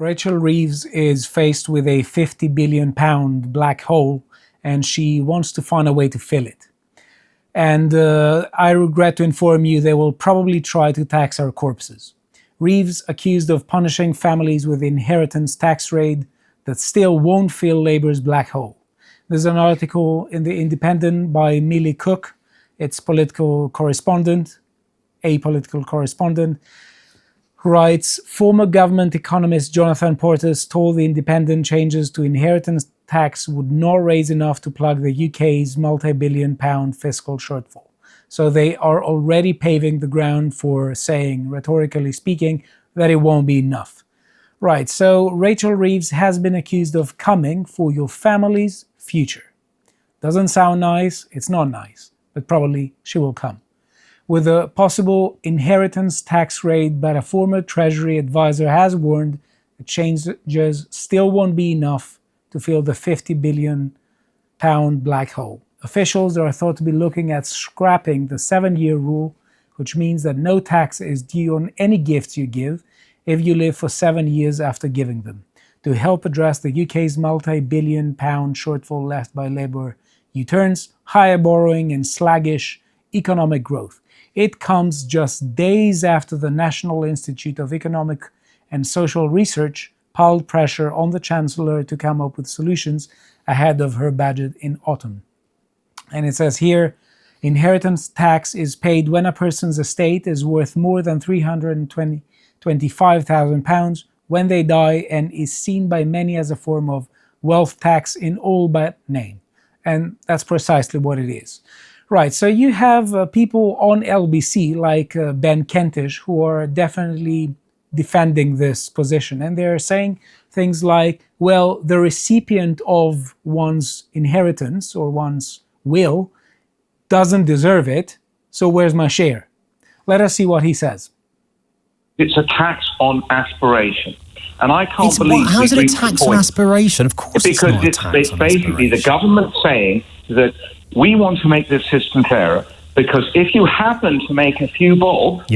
Rachel Reeves is faced with a £50 billion black hole, and she wants to find a way to fill it. And I regret to inform you they will probably try to tax our corpses. Reeves accused of punishing families with inheritance tax raid that still won't fill Labour's black hole. There's an article in The Independent by Millie Cook, its political correspondent, a political correspondent, who writes, former government economist Jonathan Portes told The Independent changes to inheritance tax would not raise enough to plug the UK's multi-billion pound fiscal shortfall. So they are already paving the ground for saying, rhetorically speaking, that it won't be enough. Right, so Rachel Reeves has been accused of coming for your family's future. Doesn't sound nice, it's not nice, but probably she will come. With a possible inheritance tax raid, but a former Treasury advisor has warned that changes still won't be enough to fill the £50 billion black hole. Officials are thought to be looking at scrapping the 7-year rule, which means that no tax is due on any gifts you give if you live for 7 years after giving them, to help address the UK's multi-billion pound shortfall left by Labour U-turns, higher borrowing and sluggish economic growth. It comes just days after the National Institute of Economic and Social Research piled pressure on the Chancellor to come up with solutions ahead of her budget in autumn. And it says here, inheritance tax is paid when a person's estate is worth more than £325,000 when they die, and is seen by many as a form of wealth tax in all but name. And that's precisely what it is. Right, so you have people on LBC like Ben Kentish who are definitely defending this position, and they're saying things like, well, the recipient of one's inheritance or one's will doesn't deserve it, so where's my share? Let us see what he says. It's a tax on aspiration. And I can't believe... How is it a tax on aspiration? Of course it's not a tax on aspiration. Because it's basically the government saying that we want to make this system fairer, because if you happen to make a few bob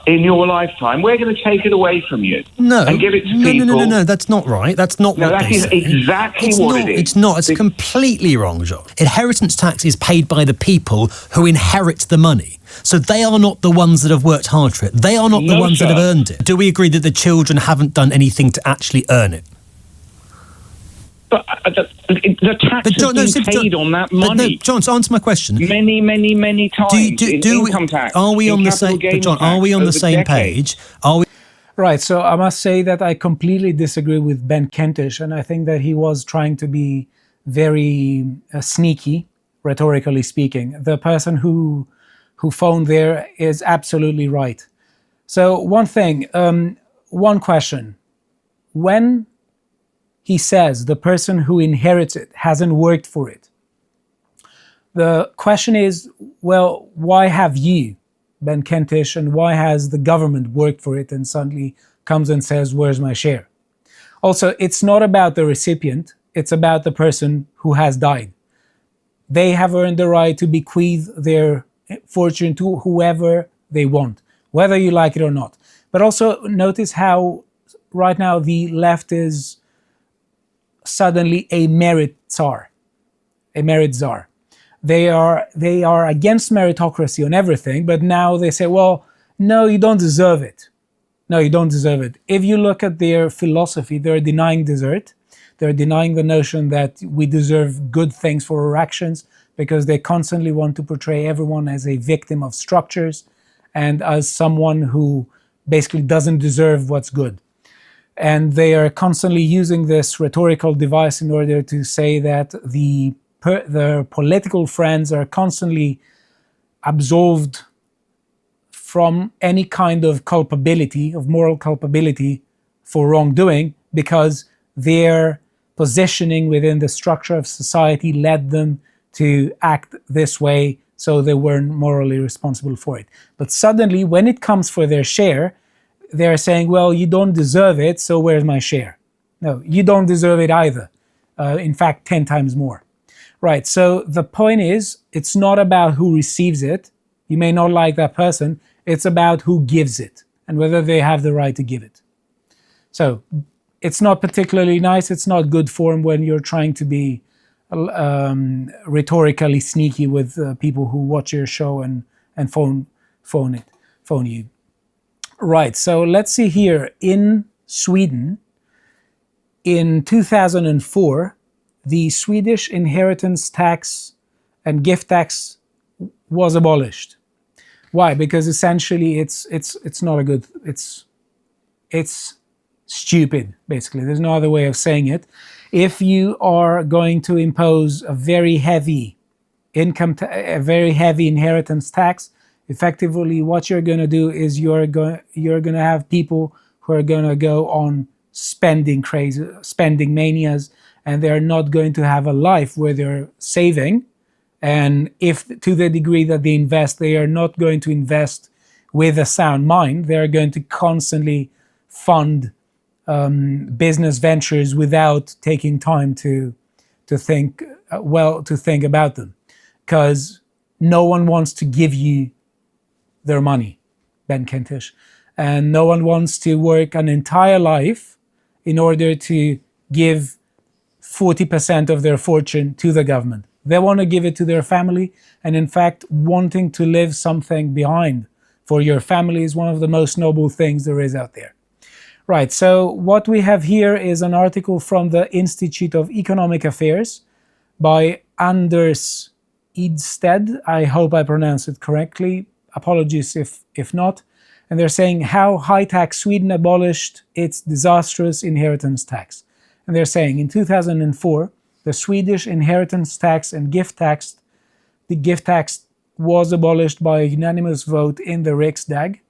in your lifetime, we're going to take it away from you and give it to people. No, that's not right. That's not what that is exactly what it is. It's not. It's completely wrong, John. Inheritance tax is paid by the people who inherit the money. So they are not the ones that have worked hard for it. They are not the ones that have earned it. Do we agree that the children haven't done anything to actually earn it? But the tax has been paid on that money. John, to answer my question. Many times income tax. Are we on the same page? John, are we on the same page? Right, so I must say that I completely disagree with Ben Kentish, and I think that he was trying to be very sneaky, rhetorically speaking. The person who phoned there is absolutely right. So one thing, one question. When he says the person who inherits it hasn't worked for it, the question is, well, why have you, Ben Kentish, and why has the government worked for it and suddenly comes and says, where's my share? Also, it's not about the recipient, it's about the person who has died. They have earned the right to bequeath their fortune to whoever they want, whether you like it or not. But also notice how right now the left is suddenly a merit czar. They are against meritocracy on everything, but now they say, well, no, you don't deserve it. No, you don't deserve it. If you look at their philosophy, they're denying desert. They're denying the notion that we deserve good things for our actions, because they constantly want to portray everyone as a victim of structures and as someone who basically doesn't deserve what's good. And they are constantly using this rhetorical device in order to say that their political friends are constantly absolved from any kind of culpability, of moral culpability for wrongdoing, because their positioning within the structure of society led them to act this way, so they weren't morally responsible for it. But suddenly, when it comes for their share, they're saying, well, you don't deserve it, so where's my share? No, you don't deserve it either. In fact, 10 times more. Right, so the point is, it's not about who receives it. You may not like that person. It's about who gives it and whether they have the right to give it. So it's not particularly nice. It's not good form when you're trying to be rhetorically sneaky with people who watch your show and phone you. Right, so let's see here. In Sweden, in 2004, the Swedish inheritance tax and gift tax was abolished. Why? Because essentially it's not a good, it's stupid, basically. There's no other way of saying it. If you are going to impose a very heavy a very heavy inheritance tax, effectively what you're going to do is you're going to have people who are going to go on spending manias, and they're not going to have a life where they're saving. And if to the degree that they invest, they are not going to invest with a sound mind. They're going to constantly fund business ventures without taking time to think about them, because no one wants to give you their money, Ben Kentish, and no one wants to work an entire life in order to give 40% of their fortune to the government. They want to give it to their family, and in fact, wanting to leave something behind for your family is one of the most noble things there is out there. Right, so what we have here is an article from the Institute of Economic Affairs by Anders Edsted. I hope I pronounced it correctly. Apologies if not. And they're saying how high-tax Sweden abolished its disastrous inheritance tax. And they're saying in 2004, the Swedish inheritance tax and the gift tax was abolished by a unanimous vote in the Riksdag.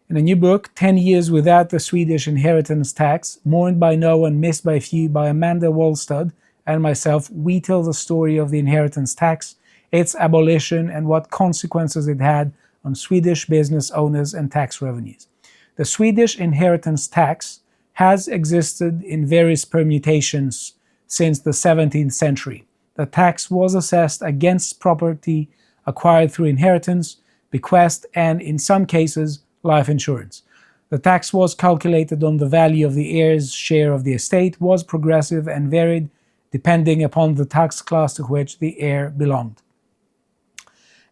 In a new book, 10 Years Without the Swedish Inheritance Tax, Mourned by No One, Missed by Few, by Amanda Wallstad and myself, we tell the story of the inheritance tax, its abolition, and what consequences it had on Swedish business owners and tax revenues. The Swedish inheritance tax has existed in various permutations since the 17th century. The tax was assessed against property acquired through inheritance, bequest, and in some cases, life insurance. The tax was calculated on the value of the heir's share of the estate, was progressive, and varied depending upon the tax class to which the heir belonged.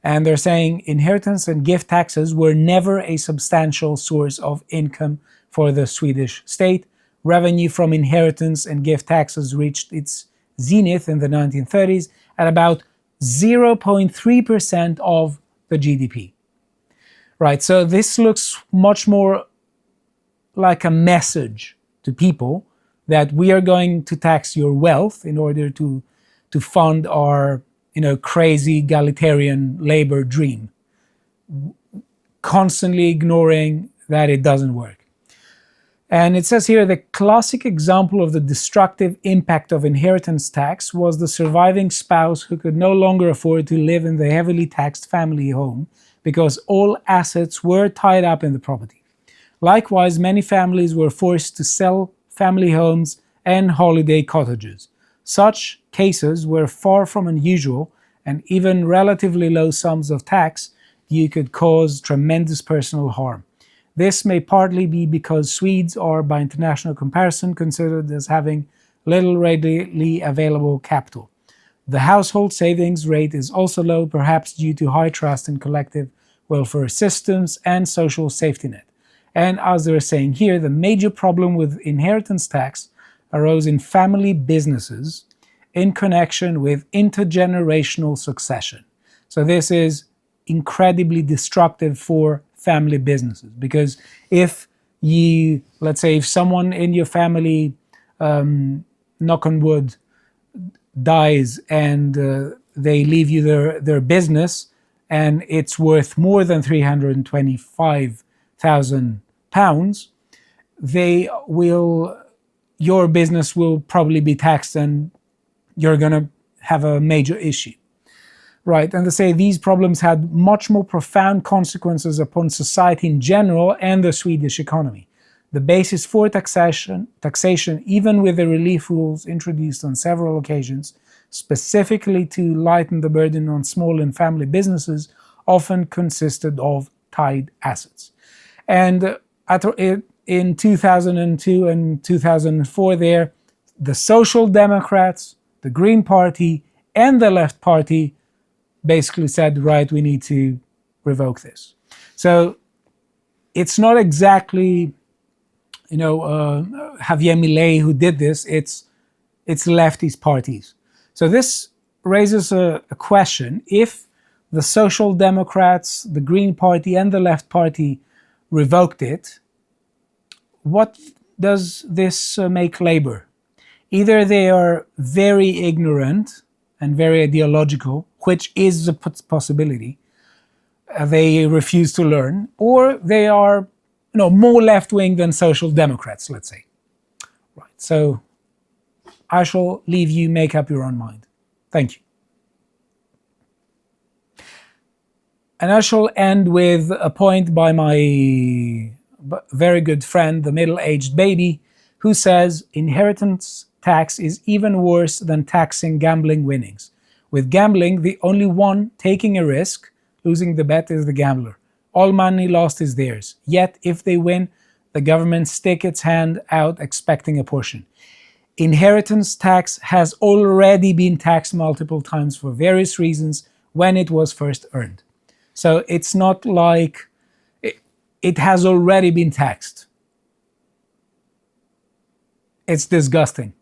And they're saying inheritance and gift taxes were never a substantial source of income for the Swedish state. Revenue from inheritance and gift taxes reached its zenith in the 1930s at about 0.3% of the GDP. Right, so this looks much more like a message to people that we are going to tax your wealth in order to fund our crazy egalitarian labor dream, constantly ignoring that it doesn't work. And it says here, the classic example of the destructive impact of inheritance tax was the surviving spouse who could no longer afford to live in the heavily taxed family home because all assets were tied up in the property. Likewise, many families were forced to sell family homes and holiday cottages. Such cases were far from unusual, and even relatively low sums of tax due could cause tremendous personal harm. This may partly be because Swedes are, by international comparison, considered as having little readily available capital. The household savings rate is also low, perhaps due to high trust in collective welfare systems and social safety net. And as they're saying here, the major problem with inheritance tax arose in family businesses in connection with intergenerational succession. So this is incredibly destructive for family businesses, because if you, let's say, if someone in your family, knock on wood, dies and they leave you their business and it's worth more than £325,000, your business will probably be taxed and you're going to have a major issue. Right, and they say these problems had much more profound consequences upon society in general and the Swedish economy. The basis for taxation, even with the relief rules introduced on several occasions, specifically to lighten the burden on small and family businesses, often consisted of tied assets. And in 2002 and 2004 there, the Social Democrats, the Green Party, and the Left Party basically said, right, we need to revoke this. So it's not exactly, Javier Milei who did this, it's leftist parties. So this raises a question. If the Social Democrats, the Green Party, and the Left Party revoked it, what does this make Labour? Either they are very ignorant and very ideological, which is a possibility, they refuse to learn, or they are more left-wing than Social Democrats, let's say. Right. So I shall leave you make up your own mind. Thank you. And I shall end with a point by my very good friend, the middle-aged baby, who says inheritance tax is even worse than taxing gambling winnings. With gambling, the only one taking a risk, losing the bet, is the gambler. All money lost is theirs. Yet, if they win, the government sticks its hand out expecting a portion. Inheritance tax has already been taxed multiple times for various reasons when it was first earned. So it's not like it has already been taxed. It's disgusting.